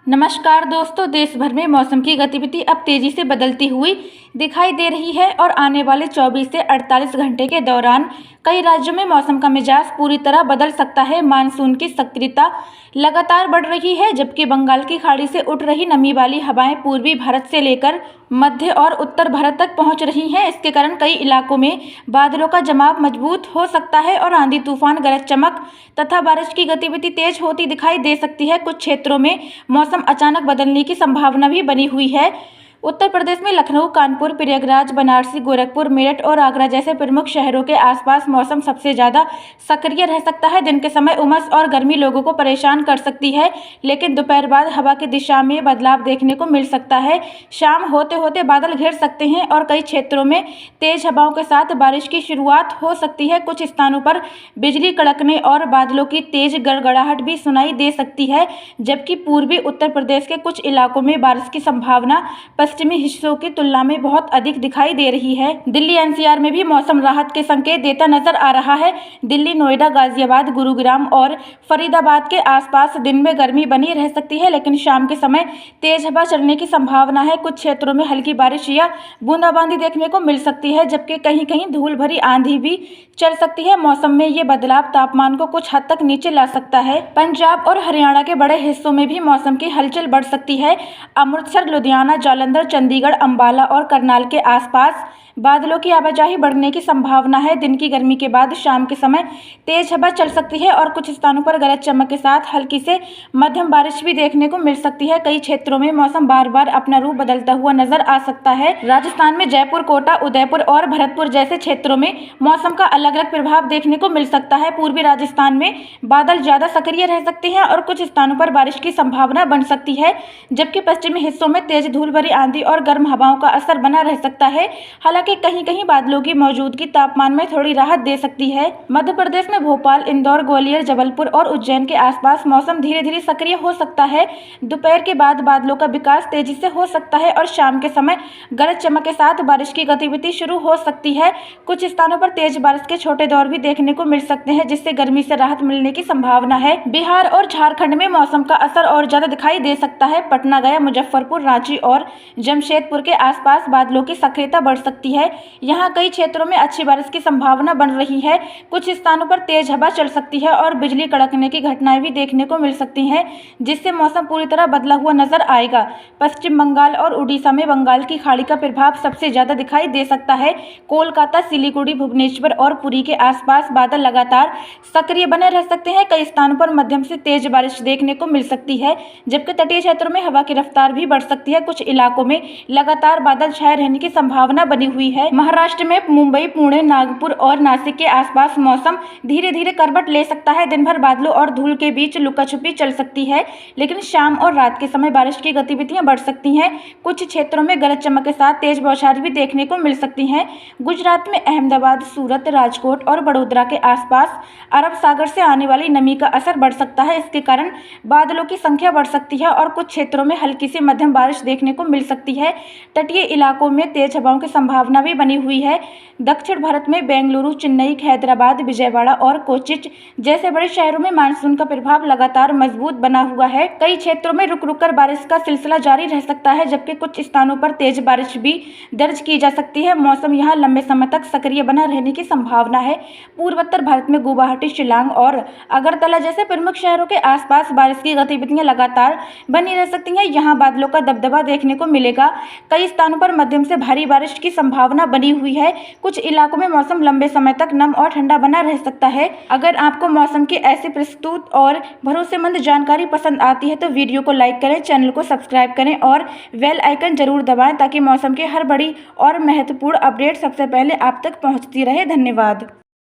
नमस्कार दोस्तों, देश भर में मौसम की गतिविधि अब तेजी से बदलती हुई दिखाई दे रही है और आने वाले 24 से 48 घंटे के दौरान कई राज्यों में मौसम का मिजाज पूरी तरह बदल सकता है। मानसून की सक्रियता लगातार बढ़ रही है, जबकि बंगाल की खाड़ी से उठ रही नमी वाली हवाएं पूर्वी भारत से लेकर मध्य और उत्तर भारत तक पहुंच रही हैं। इसके कारण कई इलाकों में बादलों का जमाव मजबूत हो सकता है और आंधी तूफान, गरज चमक तथा बारिश की गतिविधि तेज होती दिखाई दे सकती है। कुछ क्षेत्रों में मौसम अचानक बदलने की संभावना भी बनी हुई है। उत्तर प्रदेश में लखनऊ, कानपुर, प्रयागराज, बनारसी, गोरखपुर, मेरठ और आगरा जैसे प्रमुख शहरों के आसपास मौसम सबसे ज्यादा सक्रिय रह सकता है। दिन के समय उमस और गर्मी लोगों को परेशान कर सकती है, लेकिन दोपहर बाद हवा की दिशा में बदलाव देखने को मिल सकता है। शाम होते होते बादल घिर सकते हैं और कई क्षेत्रों में तेज हवाओं के साथ बारिश की शुरुआत हो सकती है। कुछ स्थानों पर बिजली कड़कने और बादलों की तेज गड़गड़ाहट भी सुनाई दे सकती है, जबकि पूर्वी उत्तर प्रदेश के कुछ इलाकों में बारिश की संभावना पश्चिमी हिस्सों की तुलना में बहुत अधिक दिखाई दे रही है। दिल्ली एनसीआर में भी मौसम राहत के संकेत देता नजर आ रहा है। दिल्ली, नोएडा, गाजियाबाद, गुरुग्राम और फरीदाबाद के आसपास दिन में गर्मी बनी रह सकती है, लेकिन शाम के समय तेज हवा चलने की संभावना है। कुछ क्षेत्रों में हल्की बारिश या बूंदाबांदी देखने को मिल सकती है, जबकि कहीं कहीं धूल भरी आंधी भी चल सकती है। मौसम में ये बदलाव तापमान को कुछ हद तक नीचे ला सकता है। पंजाब और हरियाणा के बड़े हिस्सों में भी मौसम की हलचल बढ़ सकती है। अमृतसर, लुधियाना, जालंधर, चंडीगढ़, अंबाला और करनाल के आसपास बादलों की आवाजाही बढ़ने की संभावना है। दिन की गर्मी के बाद शाम के समय तेज हवा चल सकती है और कुछ स्थानों पर गरज चमक के साथ हल्की से मध्यम बारिश भी देखने को मिल सकती है। कई क्षेत्रों में मौसम बार बार अपना रूप बदलता हुआ नजर आ सकता है। राजस्थान में जयपुर, कोटा, उदयपुर और भरतपुर जैसे क्षेत्रों में मौसम का अलग अलग प्रभाव देखने को मिल सकता है। पूर्वी राजस्थान में बादल ज्यादा सक्रिय रह सकते हैं और कुछ स्थानों पर बारिश की संभावना बन सकती है, जबकि पश्चिमी हिस्सों में तेज धूल भरी आंधी और गर्म हवाओं का असर बना रह सकता है। हालांकि कहीं कहीं बादलों की मौजूदगी तापमान में थोड़ी राहत दे सकती है। मध्य प्रदेश में भोपाल, इंदौर, ग्वालियर, जबलपुर और उज्जैन के आसपास मौसम धीरे धीरे सक्रिय हो सकता है। दोपहर के बाद बादलों का विकास तेजी से हो सकता है और शाम के समय गरज चमक के साथ बारिश की गतिविधि शुरू हो सकती है। कुछ स्थानों पर तेज बारिश के छोटे दौर भी देखने को मिल सकते हैं, जिससे गर्मी से राहत मिलने की संभावना है। बिहार और झारखंड में मौसम का असर और ज्यादा दिखाई दे सकता है। पटना, गया, मुजफ्फरपुर, रांची और जमशेदपुर के आसपास बादलों की सक्रियता बढ़ सकती है। यहाँ कई क्षेत्रों में अच्छी बारिश की संभावना बन रही है। कुछ स्थानों पर तेज हवा चल सकती है और बिजली कड़कने की घटनाएं भी देखने को मिल सकती हैं, जिससे मौसम पूरी तरह बदला हुआ नजर आएगा। पश्चिम बंगाल और उड़ीसा में बंगाल की खाड़ी का प्रभाव सबसे ज्यादा दिखाई दे सकता है। कोलकाता, सिलीगुड़ी, भुवनेश्वर और पुरी के आसपास बादल लगातार सक्रिय बने रह सकते हैं। कई स्थानों पर मध्यम से तेज बारिश देखने को मिल सकती है, जबकि तटीय क्षेत्रों में हवा की रफ्तार भी बढ़ सकती है। कुछ इलाकों में लगातार बादल छाए रहने की संभावना बनी हुई है। महाराष्ट्र में मुंबई, पुणे, नागपुर और नासिक के आसपास मौसम धीरे धीरे करवट ले सकता है। दिन भर बादलों और धूल के बीच लुका छुपी चल सकती है, लेकिन शाम और रात के समय बारिश की गतिविधियां बढ़ सकती हैं। कुछ क्षेत्रों में गरज चमक के साथ तेज बौछारें भी देखने को मिल सकती हैं। गुजरात में अहमदाबाद, सूरत, राजकोट और बड़ोदरा के आसपास अरब सागर से आने वाली नमी का असर बढ़ सकता है। इसके कारण बादलों की संख्या बढ़ सकती है और कुछ क्षेत्रों में हल्की से मध्यम बारिश देखने को मिल सकती है। तटीय इलाकों में तेज हवाओं की संभावना भी बनी हुई है। दक्षिण भारत में बेंगलुरु, चेन्नई, हैदराबाद, विजयवाड़ा और कोच्चि जैसे बड़े शहरों में मानसून का प्रभाव लगातार मजबूत बना हुआ है। कई क्षेत्रों में रुक रुक कर बारिश का सिलसिला जारी रह सकता है, जबकि कुछ स्थानों पर तेज बारिश भी दर्ज की जा सकती है। मौसम यहाँ लंबे समय तक सक्रिय बना रहने की संभावना है। पूर्वोत्तर भारत में गुवाहाटी, शिलांग और अगरतला जैसे प्रमुख शहरों के आसपास बारिश की गतिविधियां लगातार बनी रह सकती हैं। यहाँ बादलों का दबदबा देखने को मिलेगा। कई स्थानों पर मध्यम से भारी बारिश की संभावना बनी हुई है। कुछ इलाकों में मौसम लंबे समय तक नम और ठंडा बना रह सकता है। अगर आपको मौसम की ऐसी प्रस्तुत और भरोसेमंद जानकारी पसंद आती है तो वीडियो को लाइक करें, चैनल को सब्सक्राइब करें और बेल आइकन जरूर दबाएं, ताकि मौसम की हर बड़ी और महत्वपूर्ण अपडेट सबसे पहले आप तक पहुंचती रहे। धन्यवाद।